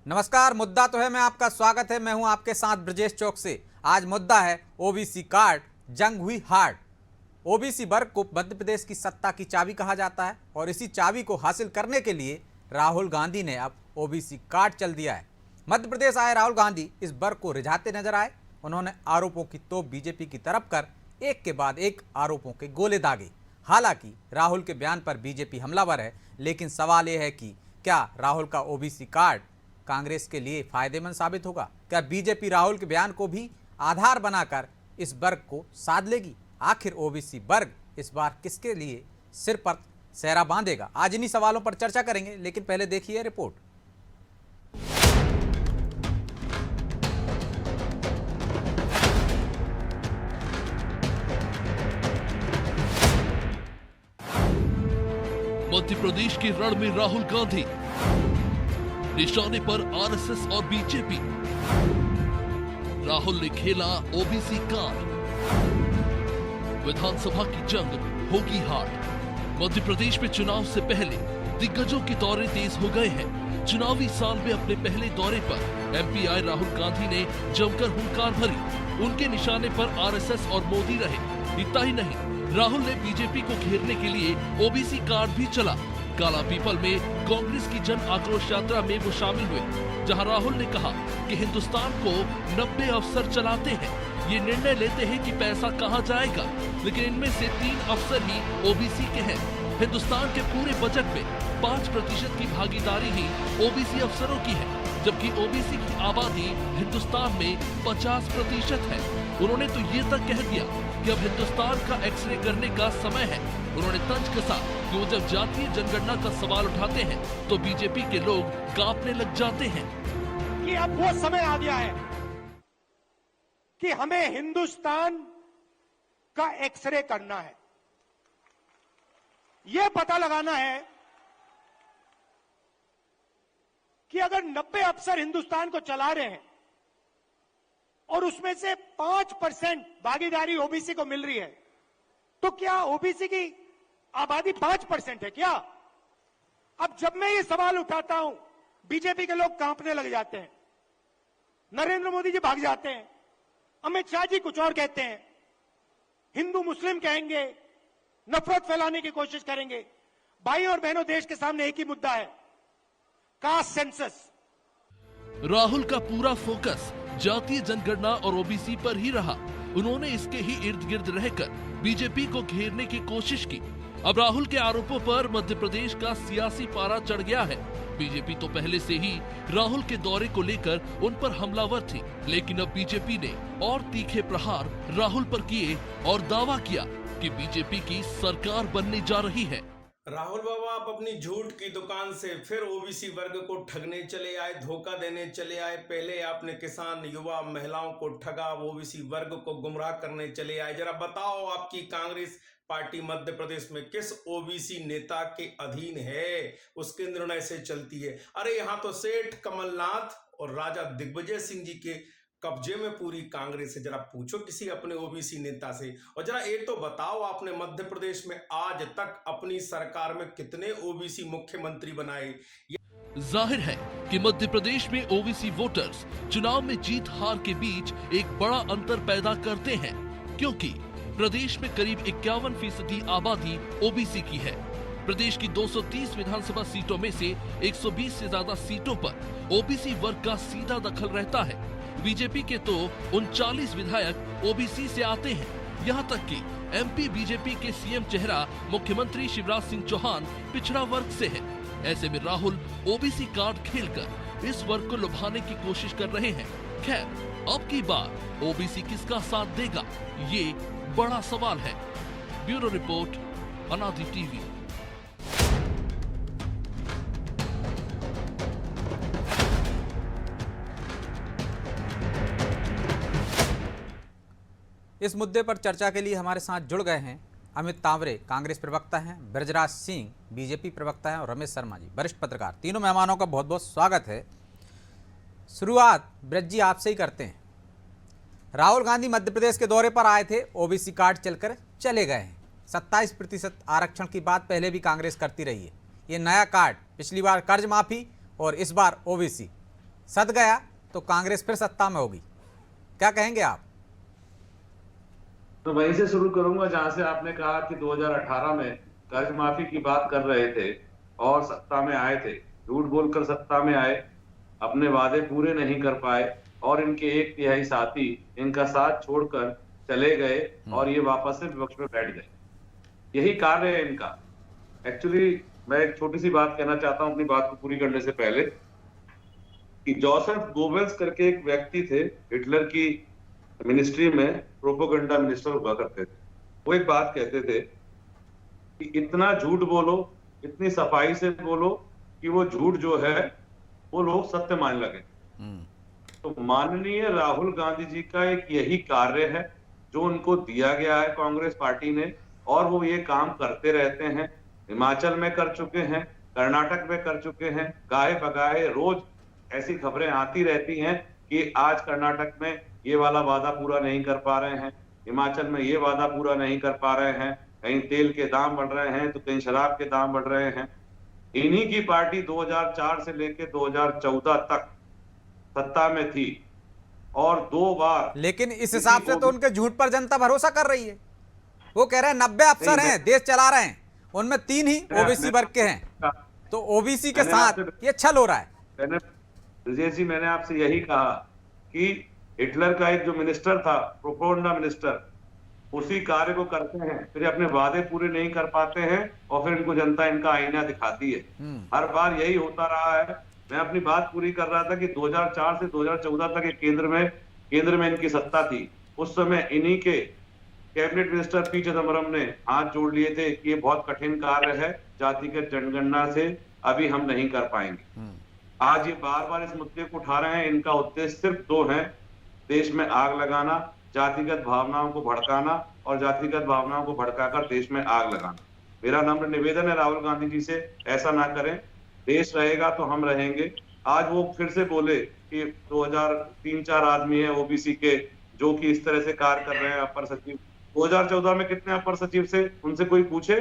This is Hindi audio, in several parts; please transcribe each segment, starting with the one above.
नमस्कार। मुद्दा तो है, मैं आपका स्वागत है। मैं हूं आपके साथ ब्रजेश चौक से। आज मुद्दा है ओबीसी कार्ड, जंग हुई हार्ड। ओबीसी वर्ग को मध्य प्रदेश की सत्ता की चाबी कहा जाता है और इसी चाबी को हासिल करने के लिए राहुल गांधी ने अब ओबीसी कार्ड चल दिया है। मध्य प्रदेश आए राहुल गांधी इस वर्ग को रिझाते नजर आए। उन्होंने आरोपों की तोप बीजेपी की तरफ कर एक के बाद एक आरोपों के गोले दागे। हालांकि राहुल के बयान पर बीजेपी हमलावर है, लेकिन सवाल यह है कि क्या राहुल का ओबीसी कार्ड कांग्रेस के लिए फायदेमंद साबित होगा? क्या बीजेपी राहुल के बयान को भी आधार बनाकर इस वर्ग को साध लेगी? आखिर ओबीसी वर्ग इस बार किसके लिए सिर पर सेहरा बांधेगा? आज इन्हीं सवालों पर चर्चा करेंगे, लेकिन पहले देखिए रिपोर्ट। मध्य प्रदेश के रण में राहुल गांधी, निशाने पर आरएसएस और बीजेपी। राहुल ने खेला ओबीसी कार्ड, विधानसभा की जंग होगी हार्ड। मध्य प्रदेश में चुनाव से पहले दिग्गजों के दौरे तेज हो गए हैं। चुनावी साल में अपने पहले दौरे पर एमपी आए राहुल गांधी ने जमकर हुंकार भरी। उनके निशाने पर आरएसएस और मोदी रहे। इतना ही नहीं, राहुल ने बीजेपी को घेरने के लिए ओबीसी कार्ड भी चला। काला पीपल में कांग्रेस की जन आक्रोश यात्रा में वो शामिल हुए, जहां राहुल ने कहा कि हिंदुस्तान को 90 अफसर चलाते हैं, ये निर्णय लेते हैं कि पैसा कहां जाएगा, लेकिन इनमें से 3 अफसर ही ओबीसी के हैं। हिंदुस्तान के पूरे बजट में 5% की भागीदारी ही ओबीसी अफसरों की है, जबकि ओबीसी की आबादी हिंदुस्तान में 50% है। उन्होंने तो ये तक कह दिया कि अब हिंदुस्तान का एक्सरे करने का समय है। उन्होंने तंज कसा कि वो जब जातीय जनगणना का सवाल उठाते हैं तो बीजेपी के लोग कांपने लग जाते हैं कि अब वो समय आ गया है कि हमें हिंदुस्तान का एक्सरे करना है। यह पता लगाना है कि अगर 90 अफसर हिंदुस्तान को चला रहे हैं और उसमें से 5% भागीदारी ओबीसी को मिल रही है, तो क्या ओबीसी की आबादी 5% है क्या? अब जब मैं ये सवाल उठाता हूं, बीजेपी के लोग कांपने लग जाते हैं, नरेंद्र मोदी जी भाग जाते हैं, अमित शाह जी कुछ और कहते हैं, हिंदू मुस्लिम कहेंगे, नफरत फैलाने की कोशिश करेंगे। भाई और बहनों, देश के सामने एक ही मुद्दा है, कास्ट सेंसस। राहुल का पूरा फोकस जातीय जनगणना और ओबीसी पर ही रहा। उन्होंने इसके ही इर्द गिर्द रहकर बीजेपी को घेरने की कोशिश की। अब राहुल के आरोपों पर मध्य प्रदेश का सियासी पारा चढ़ गया है। बीजेपी तो पहले से ही राहुल के दौरे को लेकर उन पर हमलावर थी, लेकिन अब बीजेपी ने और तीखे प्रहार राहुल पर किए और दावा किया कि बीजेपी की सरकार बनने जा रही है। राहुल बाबा, आप अपनी झूठ की दुकान से फिर ओबीसी वर्ग को ठगने चले आए, धोखा देने चले आए। पहले आपने किसान, युवा, महिलाओं को ठगा, ओबीसी वर्ग को गुमराह करने चले आए। जरा बताओ, आपकी कांग्रेस पार्टी मध्य प्रदेश में किस ओबीसी नेता के अधीन है? उसके निर्णय से चलती है। अरे यहाँ तो सेठ कमलनाथ और राजा दिग्विजय सिंह जी के कब्जे में पूरी कांग्रेस है। जरा पूछो किसी अपने ओबीसी नेता से। और जरा एक तो बताओ, आपने मध्य प्रदेश में आज तक अपनी सरकार में कितने ओबीसी मुख्यमंत्री बनाए? जाहिर है कि मध्य प्रदेश में ओबीसी वोटर्स चुनाव में जीत हार के बीच एक बड़ा अंतर पैदा करते हैं, क्योंकि प्रदेश में करीब 51% आबादी ओबीसी की है। प्रदेश की 230 विधानसभा सीटों में से 120 से ज्यादा सीटों पर ओबीसी वर्ग का सीधा दखल रहता है। बीजेपी के तो 39 विधायक ओबीसी से आते हैं। यहाँ तक कि एमपी बीजेपी के सीएम चेहरा मुख्यमंत्री शिवराज सिंह चौहान पिछड़ा वर्ग से है। ऐसे में राहुल ओबीसी कार्ड खेलकर इस वर्ग को लुभाने की कोशिश कर रहे हैं। खैर, अब की बार ओबीसी किसका साथ देगा, ये बड़ा सवाल है। ब्यूरो रिपोर्ट, अनादि टीवी। इस मुद्दे पर चर्चा के लिए हमारे साथ जुड़ गए हैं अमित तांवरे, कांग्रेस प्रवक्ता हैं, ब्रजराज सिंह, बीजेपी प्रवक्ता हैं, और रमेश शर्मा जी, वरिष्ठ पत्रकार। तीनों मेहमानों का बहुत बहुत स्वागत है। शुरुआत ब्रज जी आपसे ही करते हैं। राहुल गांधी मध्य प्रदेश के दौरे पर आए थे, ओबीसी कार्ड चलकर चले गए हैं। 27% आरक्षण की बात पहले भी कांग्रेस करती रही है। ये नया कार्ड, पिछली बार कर्ज माफी और इस बार ओबीसी, सद गया तो कांग्रेस फिर सत्ता में होगी, क्या कहेंगे आप? तो वहीं से शुरू करूंगा जहां से आपने कहा कि 2018 में कर्ज माफी की बात कर रहे थे और सत्ता में आए थे, झूठ बोलकर सत्ता में आए, अपने वादे पूरे नहीं कर पाए और इनके 1/3 साथी इनका साथ छोड़कर चले गए और ये वापस से विपक्ष में बैठ गए। यही कार्य है इनका। एक्चुअली मैं एक छोटी सी बात कहना चाहता हूं अपनी बात को पूरी करने से पहले, कि जोसेफ गोबेल्स करके एक व्यक्ति थे, हिटलर की मिनिस्ट्री में प्रोपोगंडा मिनिस्टर हुआ करते थे। वो एक बात कहते थे कि इतना झूठ बोलो, इतनी सफाई से बोलो कि वो झूठ जो है वो लोग सत्य मान लगे। तो माननीय राहुल गांधी जी का एक यही कार्य है जो उनको दिया गया है कांग्रेस पार्टी ने, और वो ये काम करते रहते हैं। हिमाचल में कर चुके हैं, कर्नाटक में कर चुके हैं, गाहे बगाहे रोज ऐसी खबरें आती रहती हैं कि आज कर्नाटक में ये वाला वादा पूरा नहीं कर पा रहे हैं, हिमाचल में ये वादा पूरा नहीं कर पा रहे हैं, कहीं तेल के दाम बढ़ रहे हैं तो कहीं शराब के दाम बढ़ रहे हैं। इन्हीं की पार्टी 2004 से लेकर 2014 तक सत्ता में थी और 2 बार। लेकिन इस हिसाब से तो उनके झूठ पर जनता भरोसा कर रही है। वो कह रहे हैं 90 अफसर हैं, देश चला रहे हैं, उनमें 3 ही ओबीसी वर्ग के हैं, तो ओबीसी के साथ ये छल हो रहा है। ब्रजेश जी, मैंने आपसे यही कहा कि हिटलर का एक जो मिनिस्टर था, प्रोपोगंडा मिनिस्टर, उसी कार्य को करते हैं, फिर अपने वादे पूरे नहीं कर पाते हैं और फिर इनको जनता इनका आईना दिखाती है। हर बार यही होता रहा है। मैं अपनी बात पूरी कर रहा था कि 2004 से 2014 तक एक केंद्र में इनकी सत्ता थी। उस समय इन्हीं के कैबिनेट मिनिस्टर पी चिदम्बरम ने हाथ जोड़ लिए थे कि ये बहुत कठिन कार्य है, जातिगत जनगणना से अभी हम नहीं कर पाएंगे। आज ये बार बार इस मुद्दे को उठा रहे हैं। इनका उद्देश्य सिर्फ 2 है, देश में आग लगाना, जातिगत भावनाओं को भड़काना और जातिगत भावनाओं को भड़काकर देश में आग लगाना। मेरा नम्र निवेदन है राहुल गांधी जी से, ऐसा ना करें। देश रहेगा तो हम रहेंगे। आज वो फिर से बोले कि 2003-4 आदमी है ओबीसी के जो कि इस तरह से कार्य कर रहे हैं अपर सचिव। 2014 में कितने अपर सचिव से, उनसे कोई पूछे?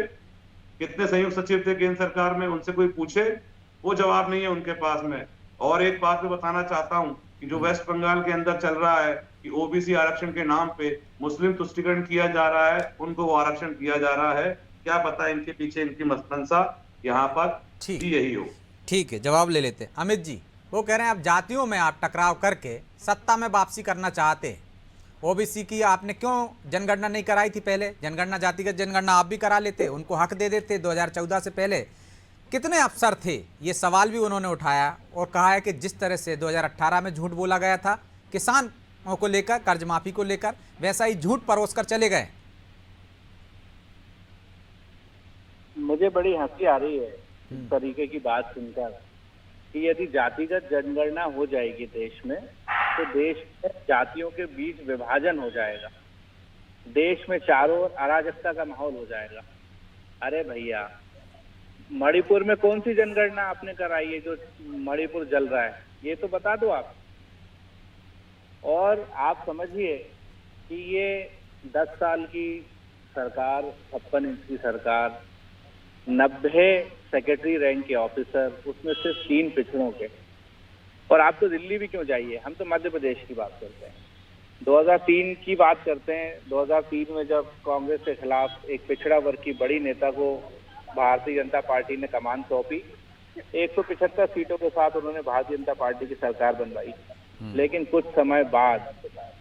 कितने संयुक्त सचिव थे केंद्र सरकार में, उनसे कोई पूछे? वो जवाब नहीं है उनके पास में। और एक बात मैं बताना चाहता हूं कि जो वेस्ट बंगाल के अंदर चल रहा है कि ओबीसी आरक्षण के नाम पे मुस्लिम तुष्टीकरण किया जा रहा है, उनको वो आरक्षण दिया जा रहा है। क्या पता इनके पीछे इनकी मंशा यहाँ पर यही हो। ठीक है, जवाब ले लेते हैं। अमित जी, वो कह रहे हैं आप जातियों में आप टकराव करके सत्ता में वापसी करना चाहते हैं। ओबीसी की आपने क्यों जनगणना नहीं कराई थी पहले? जनगणना, जातिगत जनगणना आप भी करा लेते, उनको हक दे देते। 2014 से पहले कितने अफसर थे, ये सवाल भी उन्होंने उठाया और कहा है कि जिस तरह से 2018 में झूठ बोला गया था किसानों को लेकर, कर्ज माफी को लेकर, वैसा ही झूठ परोस कर चले गए। मुझे बड़ी हंसी आ रही है इस तरीके की बात सुनकर कि यदि जातिगत जनगणना हो जाएगी देश में तो देश में जातियों के बीच विभाजन हो जाएगा, देश में चारों ओर अराजकता का माहौल हो जाएगा। अरे भैया, मणिपुर में कौन सी जनगणना आपने कराई है जो मणिपुर जल रहा है? ये तो बता दो आप। और आप समझिए कि ये 10 साल की सरकार, 56 इंच की सरकार, 90 सेक्रेटरी रैंक के ऑफिसर, उसमें सिर्फ 3 पिछड़ों के। और आप तो दिल्ली भी क्यों जाइए, हम तो मध्य प्रदेश की बात करते हैं। 2003 की बात करते हैं। 2003 में जब कांग्रेस के खिलाफ एक पिछड़ा वर्ग की बड़ी नेता को भारतीय जनता पार्टी ने कमान सौंपी, 175 सीटों के साथ उन्होंने भारतीय जनता पार्टी की सरकार बनवाई। लेकिन कुछ समय बाद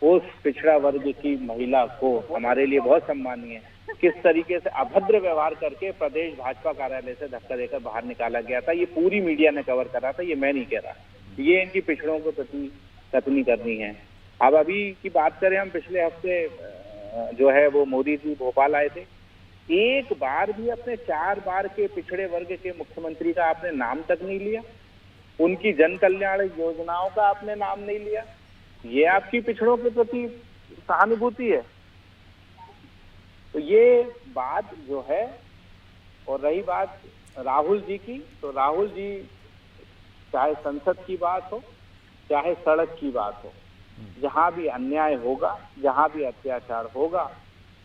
उस पिछड़ा वर्ग की महिला को, हमारे लिए बहुत सम्मानीय, किस तरीके से अभद्र व्यवहार करके प्रदेश भाजपा कार्यालय से धक्का देकर बाहर निकाला गया था। ये पूरी मीडिया ने कवर करा था, ये मैं नहीं कह रहा। ये इनकी पिछड़ों को प्रति कथनी करनी है। अब अभी की बात करें हम, पिछले हफ्ते जो है वो मोदी जी भोपाल आए थे। एक बार भी अपने 4 बार के पिछड़े वर्ग के मुख्यमंत्री का आपने नाम तक नहीं लिया, उनकी जन कल्याण योजनाओं का आपने नाम नहीं लिया। ये आपकी पिछड़ों के प्रति सहानुभूति है? तो ये बात जो है, और रही बात राहुल जी की, तो राहुल जी चाहे संसद की बात हो चाहे सड़क की बात हो, जहां भी अन्याय होगा, जहां भी अत्याचार होगा,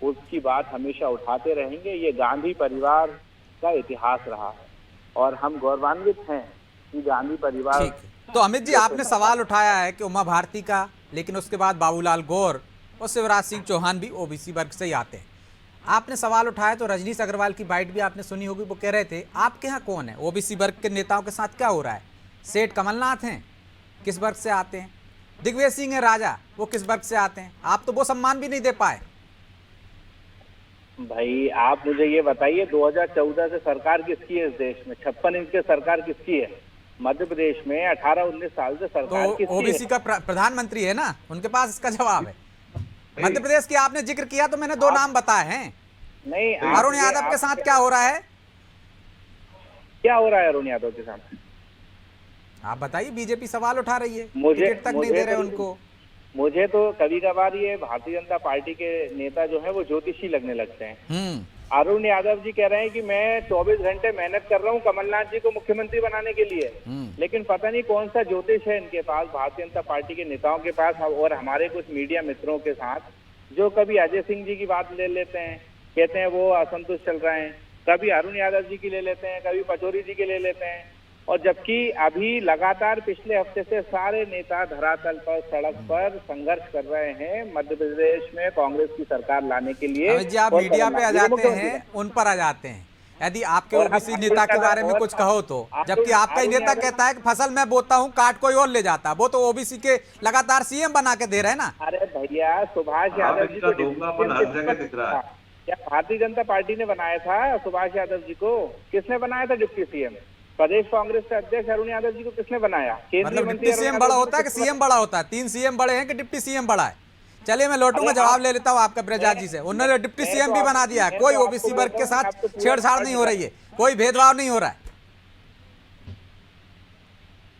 उसकी बात हमेशा उठाते रहेंगे। ये गांधी परिवार का इतिहास रहा है और हम गौरवान्वित हैं कि गांधी परिवार तो अमित जी, आपने सवाल उठाया है कि उमा भारती का, लेकिन उसके बाद बाबूलाल गौर और शिवराज सिंह चौहान भी ओबीसी वर्ग से ही आते हैं। आपने सवाल उठाया तो रजनीश अग्रवाल की बाइट भी आपने सुनी होगी, वो कह रहे थे आपके यहाँ कौन है, ओबीसी वर्ग के नेताओं के साथ क्या हो रहा है? सेठ कमलनाथ हैं, किस वर्ग से आते हैं? दिग्विजय सिंह है राजा, वो किस वर्ग से आते हैं? आप तो वो सम्मान भी नहीं दे पाए। भाई आप मुझे ये बताइए, 2014 से सरकार किसकी है इस देश में? 56 इंच की सरकार किसकी है? मध्य प्रदेश में 18-19 साल से सरकार तो किसकी ओबीसी है? का प्रधानमंत्री है ना, उनके पास इसका जवाब है। मध्य प्रदेश की आपने जिक्र किया तो मैंने दो नाम बताए हैं। नहीं, अरुण यादव के साथ क्या हो रहा है? क्या हो रहा है अरुण यादव के साथ? आप बताइए, बीजेपी सवाल उठा रही है, मुझे टिकट तक नहीं दे रहे उनको। मुझे तो कभी कभार ये भारतीय जनता पार्टी के नेता जो है वो ज्योतिषी लगने लगते हैं। अरुण यादव जी कह रहे हैं कि मैं 24 घंटे मेहनत कर रहा हूँ कमलनाथ जी को मुख्यमंत्री बनाने के लिए, लेकिन पता नहीं कौन सा ज्योतिष है इनके पास, भारतीय जनता पार्टी के नेताओं के पास और हमारे कुछ मीडिया मित्रों के साथ, जो कभी अजय सिंह जी की बात ले लेते हैं, कहते हैं वो असंतुष्ट चल रहे हैं, कभी अरुण यादव जी की ले लेते हैं, कभी पचौरी जी की ले लेते हैं, और जबकि अभी लगातार पिछले हफ्ते से सारे नेता धरातल पर, सड़क पर संघर्ष कर रहे हैं मध्य प्रदेश में कांग्रेस की सरकार लाने के लिए। अमित जी, आप मीडिया पे आ जाते हैं, उन पर आ जाते हैं। यदि आपके ओबीसी नेता के बारे में कुछ कहो तो, जबकि आपका ही नेता कहता है कि फसल मैं बोता हूँ, काट कोई और ले जाता है, वो तो ओबीसी के लगातार सीएम बना के दे रहे हैं ना। अरे भैया, सुभाष यादव जी को हर जगह दिख रहा है। क्या भारतीय जनता पार्टी ने बनाया था सुभाष यादव जी को? किसने बनाया था डिप्टी सीएम? प्रदेश कांग्रेस के अध्यक्ष अरुण यादव जी को किसने बनाया? मतलब डिप्टी सीएम बड़ा होता है कि सीएम बड़ा होता है? 3 सीएम बड़े हैं कि डिप्टी सीएम बड़ा है? चलिए मैं लौटूंगा, जवाब ले लेता हूँ आपका ब्रजराज जी से। उन्होंने डिप्टी सीएम भी बना दिया है, कोई ओबीसी वर्ग के साथ छेड़छाड़ नहीं हो रही है, कोई भेदभाव नहीं हो रहा है।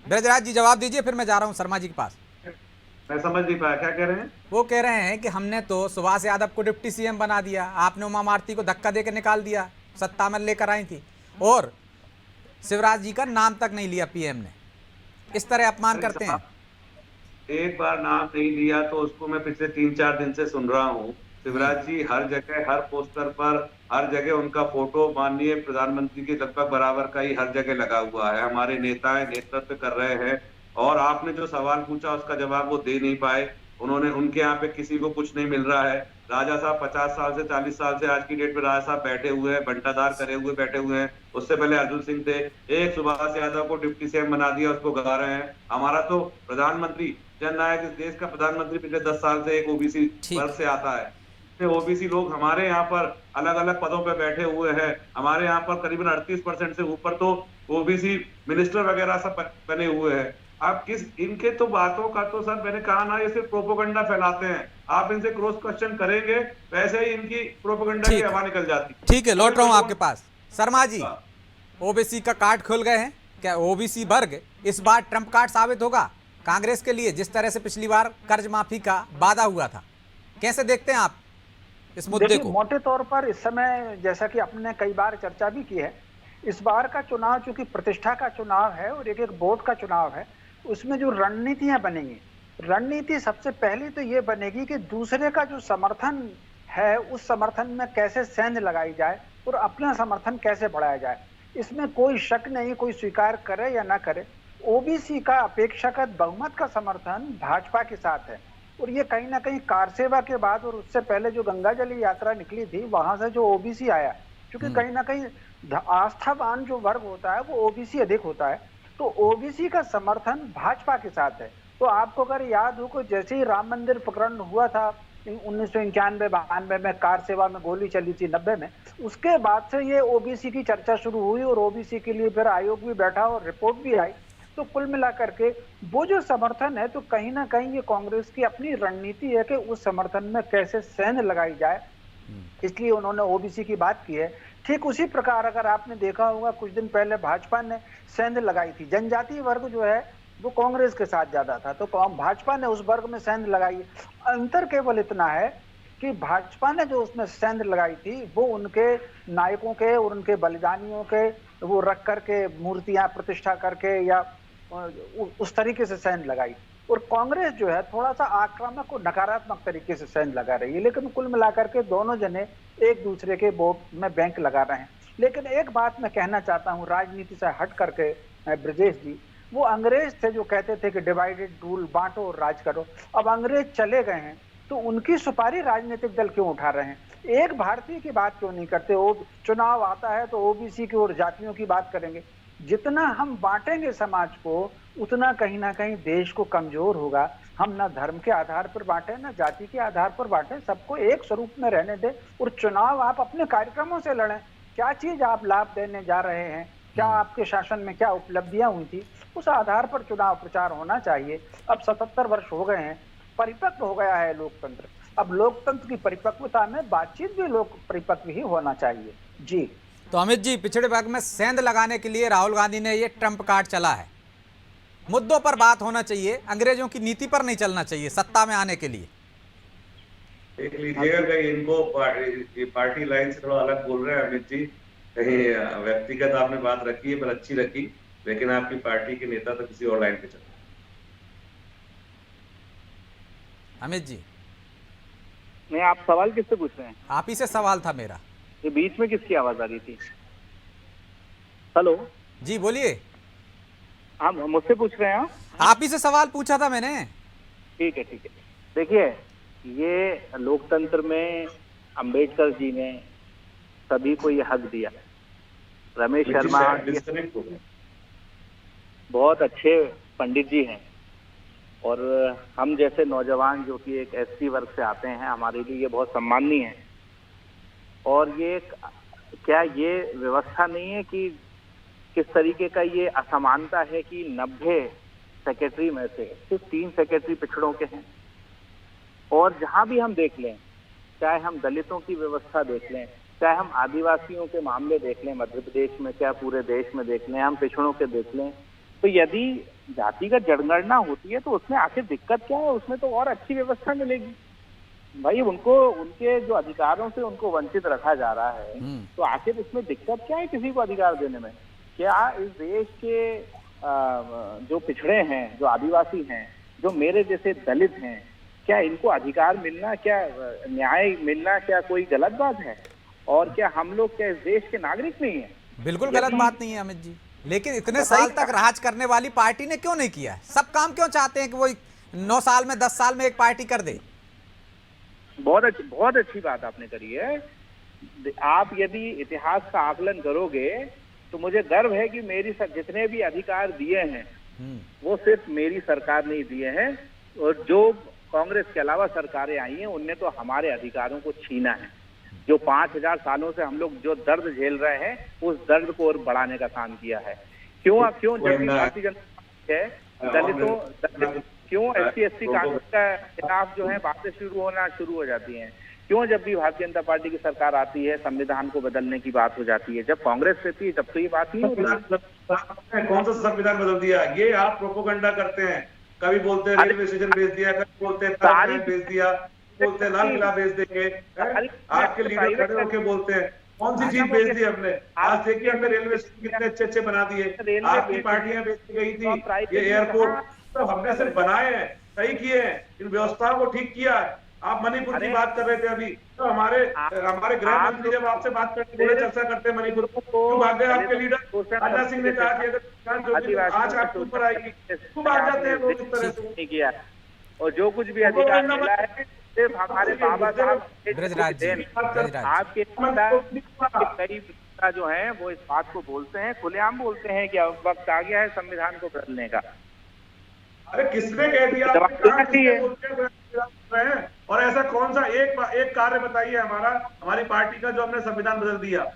ब्रजराज जी जवाब दीजिए, फिर मैं जा रहा हूँ शर्मा जी के पास। मैं समझ नहीं पाया, क्या कह रहे हैं? वो कह रहे हैं कि हमने तो सुभाष यादव को डिप्टी सीएम बना दिया, आपने उमा भारती को धक्का देकर निकाल दिया, सत्ता में लेकर आई थी, और शिवराज जी का नाम तक नहीं लिया पीएम ने। इस तरह अपमान करते हैं। एक बार नाम नहीं लिया तो उसको मैं पिछले 3-4 दिन से सुन रहा हूँ। शिवराज जी हर जगह, हर पोस्टर पर, हर जगह उनका फोटो माननीय प्रधानमंत्री के लगभग बराबर का ही हर जगह लगा हुआ है। हमारे नेताएं नेतृत्व कर रहे हैं, और आपने जो सवाल पूछा उसका जवाब वो दे नहीं पाए। उन्होंने, उनके यहाँ पे किसी को कुछ नहीं मिल रहा है। राजा साहब 50 साल से 40 साल से आज की डेट में राजा साहब बैठे हुए हैं, बंटाधार करे हुए बैठे हुए हैं। उससे पहले अर्जुन सिंह थे। एक सुभाष यादव को डिप्टी सीएम बना दिया, उसको गा रहे हैं। हमारा तो प्रधानमंत्री, जननायक इस देश का प्रधानमंत्री पिछले 10 साल से एक ओबीसी वर्ग से आता है। ओबीसी लोग हमारे यहाँ पर अलग अलग पदों पर बैठे हुए हैं। हमारे यहाँ पर करीबन 38% से ऊपर तो ओबीसी मिनिस्टर वगैरह सब बने हुए हैं। आप किस, इनके तो बातों का तो सर मैंने कहा ना, ये सिर्फ प्रोपोगंडा फैलाते हैं। आप इनसे क्रॉस क्वेश्चन करेंगे, वैसे ही इनकी प्रोपोगंडा की हवा निकल जाती। ठीक है, लौट रहा हूं आपके पास। शर्मा जी, ओबीसी का कार्ड खुल गए हैं क्या? ओबीसी वर्ग इस बार ट्रम्प कार्ड साबित होगा कांग्रेस के लिए, जिस तरह से पिछली बार कर्ज माफी का वादा हुआ था? कैसे देखते हैं आप इस मुद्दे को? मोटे तौर पर इस समय, जैसा कि आपने कई बार चर्चा भी की है, इस बार का चुनाव चूंकि प्रतिष्ठा का चुनाव है और एक बोर्ड का चुनाव है, उसमें जो रणनीतियां बनेंगी, रणनीति सबसे पहली तो ये बनेगी कि दूसरे का जो समर्थन है उस समर्थन में कैसे सेंध लगाई जाए और अपना समर्थन कैसे बढ़ाया जाए। इसमें कोई शक नहीं, कोई स्वीकार करे या ना करे, ओबीसी का अपेक्षाकृत बहुमत का समर्थन भाजपा के साथ है। और ये कहीं ना कहीं कारसेवा के बाद और उससे पहले जो गंगा जली यात्रा निकली थी, वहां से जो ओबीसी आया, क्योंकि कहीं ना कहीं आस्थावान जो वर्ग होता है वो ओबीसी अधिक होता है, तो ओबीसी का समर्थन भाजपा के साथ है। तो आपको अगर याद हो कि जैसे ही राम मंदिर प्रकरण हुआ था 1991-92 में, कार सेवा में गोली चली थी 90 में, उसके बाद से ये ओबीसी की चर्चा शुरू हुई और ओबीसी के लिए फिर आयोग भी बैठा और रिपोर्ट भी आई। तो कुल मिलाकर के वो जो समर्थन है, तो कहीं ना कहीं ये कांग्रेस की अपनी रणनीति है कि उस समर्थन में कैसे सेंध लगाई जाए, इसलिए उन्होंने ओबीसी की बात की है। ठीक उसी प्रकार अगर आपने देखा होगा, कुछ दिन पहले भाजपा ने सेंध लगाई थी, जनजातीय वर्ग जो है वो कांग्रेस के साथ ज्यादा था, तो भाजपा ने उस वर्ग में सेंध लगाई। अंतर केवल इतना है कि भाजपा ने जो उसमें सेंध लगाई थी वो उनके नायकों के और उनके बलिदानियों के वो रख करके मूर्तियां प्रतिष्ठा करके या उस तरीके से सेंध लगाई, और कांग्रेस जो है थोड़ा सा आक्रामक और नकारात्मक तरीके से सेंध लगा रही है। लेकिन कुल मिलाकर के दोनों जने एक दूसरे के वोट में बैंक लगा रहे हैं। लेकिन एक बात मैं कहना चाहता हूं राजनीति से हट करके, ब्रजेश जी, वो अंग्रेज थे जो कहते थे कि डिवाइडेड रूल, बांटो और राज करो। अब अंग्रेज चले गए हैं तो उनकी सुपारी राजनीतिक दल क्यों उठा रहे हैं? एक भारतीय की बात क्यों नहीं करते? वो चुनाव आता है तो ओबीसी की और जातियों की बात करेंगे। जितना हम बांटेंगे समाज को उतना कहीं ना कहीं देश को कमजोर होगा। हम ना धर्म के आधार पर बांटे ना जाति के आधार पर बांटे, सबको एक स्वरूप में रहने दें और चुनाव आप अपने कार्यक्रमों से लड़ें। क्या चीज आप लाभ देने जा रहे हैं, क्या आपके शासन में क्या उपलब्धियां हुई थी, उस आधार पर चुनाव प्रचार होना चाहिए। अब 77 वर्ष हो गए हैं, परिपक्व हो गया है लोकतंत्र। अब लोकतंत्र की परिपक्वता में बातचीत भी लोक परिपक्व ही होना चाहिए। जी तो अमित जी, पिछड़े वर्ग में सेंध लगाने के लिए राहुल गांधी ने ये ट्रम्प कार्ड चला है। मुद्दों पर बात होना चाहिए, अंग्रेजों की नीति पर नहीं चलना चाहिए सत्ता में आने के लिए। देख लीजिएगा कहीं इनको पार्टी लाइन से थोड़ा अलग बोल रहे हैं अमित जी। कहीं व्यक्तिगत आपने बात रखी है पर अच्छी रखी, लेकिन आपकी पार्टी के नेता तो किसी और लाइन पे चल रहे हैं। अमित जी, नहीं, आप सवाल किससे पूछ रहे हैं? आप ही से सवाल था मेरा। ये बीच में किसकी आवाज आ रही थी? हेलो जी बोलिए। हाँ, मुझसे पूछ रहे हैं आप ही से सवाल पूछा था मैंने। ठीक है ठीक है। देखिए, ये लोकतंत्र में अंबेडकर जी ने सभी को ये हक दिया। रमेश शर्मा डिस्कनेक्ट हो गए। बहुत अच्छे पंडित जी हैं और हम जैसे नौजवान जो कि एक एसटी वर्ग से आते हैं, हमारे लिए ये बहुत सम्माननीय है। और ये क्या ये व्यवस्था नहीं है कि किस तरीके का ये असमानता है कि 90 सेक्रेटरी में से सिर्फ 3 सेक्रेटरी पिछड़ों के हैं। और जहां भी हम देख लें, चाहे हम दलितों की व्यवस्था देख लें, चाहे हम आदिवासियों के मामले देख लें मध्य प्रदेश में, क्या पूरे देश में देख लें, हम पिछड़ों के देख लें, तो यदि जातिगत जनगणना होती है तो उसमें आखिर दिक्कत क्या है? उसमें तो और अच्छी व्यवस्था मिलेगी भाई। उनको उनके जो अधिकारों से उनको वंचित रखा जा रहा है, तो आखिर इसमें दिक्कत क्या है किसी को अधिकार देने में? क्या इस देश के जो पिछड़े हैं, जो आदिवासी हैं, जो मेरे जैसे दलित हैं, क्या इनको अधिकार मिलना, क्या न्याय मिलना क्या कोई गलत बात है? और क्या हम लोग क्या इस देश के नागरिक नहीं है? बिल्कुल गलत बात नहीं है अमित जी, लेकिन इतने साल तक राज करने वाली पार्टी ने क्यों नहीं किया? सब काम क्यों चाहते हैं कि वो 9 साल में 10 साल में एक पार्टी कर दे? बहुत अच्छी बात आपने करी है। आप यदि इतिहास का आकलन करोगे तो मुझे गर्व है कि मेरी जितने भी अधिकार दिए हैं वो सिर्फ मेरी सरकार नहीं दिए हैं, और जो कांग्रेस के अलावा सरकारें आई हैं उनने तो हमारे अधिकारों को छीना है। जो 5000 सालों से हम लोग जो दर्द झेल रहे हैं, उस दर्द को और बढ़ाने का काम किया है। क्यों जब भी भारतीय जनता पार्टी है दलितों क्यों SC/ST कानून का खिलाफ जो है बातें शुरू हो जाती हैं? क्यों जब भी भारतीय जनता पार्टी की सरकार आती है संविधान को बदलने की बात हो जाती है? जब कांग्रेस रहती है तब तो ये बात नहीं होती। कौन सा संविधान बदल दिया? ये आप प्रोपोगंडा करते हैं। कभी बोलते हैं रेलवे स्टेशन भेज दिया, कभी बोलते हैं ताजमहल भेज दिया, बोलते हैं लाल किला भेज देंगे। आपके लीडर खड़े होकर बोलते हैं कौन सी चीज भेज दी हमने? आज देखिए हमने रेलवे स्टेशन कितने अच्छे बना दिए। आपकी पार्टियां भेज गई थी। ये एयरपोर्ट तो हमने सिर्फ बनाए हैं, सही किए हैं, इन व्यवस्थाओं को ठीक किया है। आप मणिपुर की बात कर रहे थे अभी, तो हमारे गृह मंत्री जब आपसे बात करते हुए चर्चा करते हैं मणिपुर को, क्यों भाग गए आपके लीडर? राजनाथ सिंह ने कहा कि अगर आज आपके ऊपर आएगी क्यों भाग जाते हैं लोग इस तरह से? किया और जो कुछ भी अधिकार मिला है सिर्फ हमारे बाबा साहब आपके कई नेता जो हैं वो इस बात को बोलते हैं, खुलेआम बोलते हैं कि अब वक्त आ गया है संविधान को बदलने का। अरे किसने कह दिया? और ऐसा कौन सा एक कार्य बताइए हमारी पार्टी का जो हमने संविधान बदल दिया?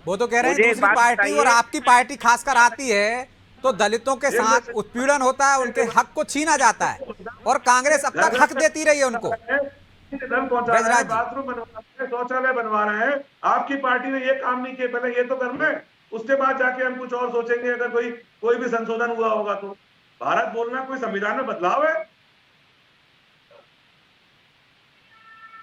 वो तो कह रहे हैं दूसरी पार्टी और आपकी पार्टी खासकर आती है तो दलितों के साथ उत्पीड़न होता है, उनके हक को छीना जाता है, और कांग्रेस अब तक हक देती रही है उनको। बाथरूम बनवा रहे हैं, शौचालय बनवा रहे हैं, आपकी पार्टी ने ये काम नहीं किए। पहले ये तो कर लें, उसके बाद जाके हम कुछ और सोचेंगे अगर कोई भी संशोधन हुआ होगा तो। भारत बोलना कोई संविधान में बदलाव है?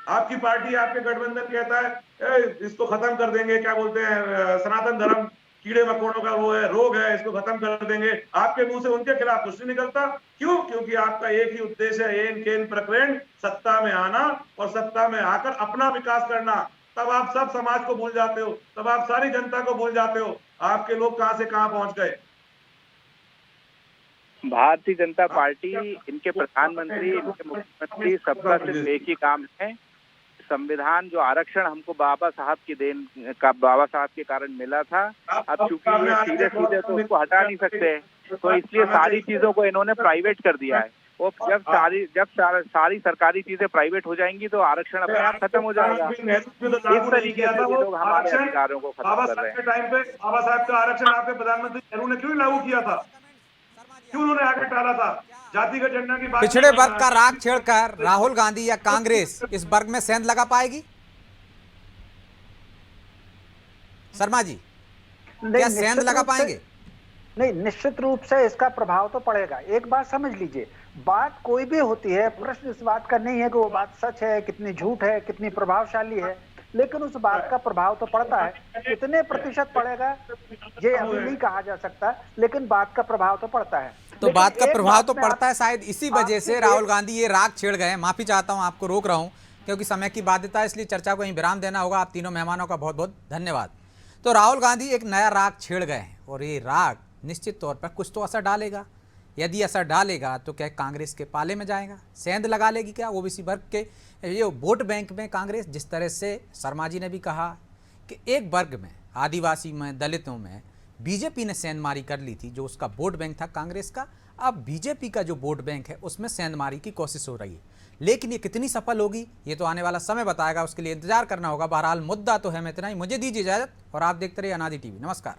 आपकी पार्टी, आपके गठबंधन कहता है इसको खत्म कर देंगे, क्या बोलते हैं, सनातन धर्म कीड़े मकोड़ों का वो है, रोग है, इसको खत्म कर देंगे। आपके मुंह से उनके खिलाफ कुछ नहीं निकलता। क्यों? क्योंकि आपका एक ही उद्देश्य है, एन केन प्रकरण, सत्ता में आना और सत्ता में आकर अपना विकास करना। तब आप सब समाज को भूल जाते हो, तब आप सारी जनता को भूल जाते हो। आपके लोग कहां से कहां पहुंच गए। भारतीय जनता पार्टी, इनके प्रधानमंत्री, इनके मुख्यमंत्री, सबका सिर्फ एक ही काम है, संविधान जो आरक्षण हमको बाबा साहब के कारण मिला था, अब चूंकि ये सीधे सीधे तो उसको हटा नहीं सकते, तो इसलिए सारी चीजों को इन्होंने प्राइवेट कर दिया है। वो जब सारी सरकारी चीजें प्राइवेट हो जाएंगी तो आरक्षण अपने आप खत्म हो जाएगा। इस तरीके से ये लोग हमारे अधिकारों को खत्म कर रहे हैं। टाइम पे बाबा साहब का आरक्षण आपके प्रधानमंत्री नेहरू ने क्यों लागू किया था? क्यों उन्होंने आगे टाला था? जातिगत जनगणना की बात, पिछड़े वर्ग का राग छेड़कर राहुल गांधी या कांग्रेस इस वर्ग में सेंध लगा पाएगी? शर्मा जी, क्या सेंध लगा पाएंगे? नहीं, निश्चित रूप से इसका प्रभाव तो पड़ेगा। एक बात समझ लीजिए, बात कोई भी होती है, प्रश्न इस बात का नहीं है कि वो बात सच है, कितनी झूठ है, कितनी प्रभावशाली है, लेकिन उस बात का प्रभाव तो पड़ता है। कितने प्रतिशत पड़ेगा ये अभी नहीं कहा जा सकता, लेकिन बात का प्रभाव तो पड़ता है। तो बात का प्रभाव तो पड़ता है, शायद इसी वजह से राहुल गांधी ये राग छेड़ गए। माफी चाहता हूं, आपको रोक रहा हूं क्योंकि समय की बाध्यता है, इसलिए चर्चा को यहीं विराम देना होगा। आप तीनों मेहमानों का बहुत बहुत धन्यवाद। तो राहुल गांधी एक नया राग छेड़ गए हैं और ये राग निश्चित तौर पर कुछ तो असर डालेगा। यदि असर डालेगा तो क्या कांग्रेस के पाले में जाएगा? सेंध लगा लेगी क्या ओबीसी वर्ग के ये वोट बैंक में कांग्रेस? जिस तरह से शर्मा जी ने भी कहा कि एक वर्ग में, आदिवासी में, दलितों में बीजेपी ने सेंधमारी कर ली थी, जो उसका वोट बैंक था कांग्रेस का। अब बीजेपी का जो वोट बैंक है उसमें सेंधमारी की कोशिश हो रही है, लेकिन ये कितनी सफल होगी ये तो आने वाला समय बताएगा, उसके लिए इंतजार करना होगा। बहरहाल मुद्दा तो है, मैं इतना ही, मुझे दीजिए इजाजत और आप देखते रहिए अनादि टीवी। नमस्कार।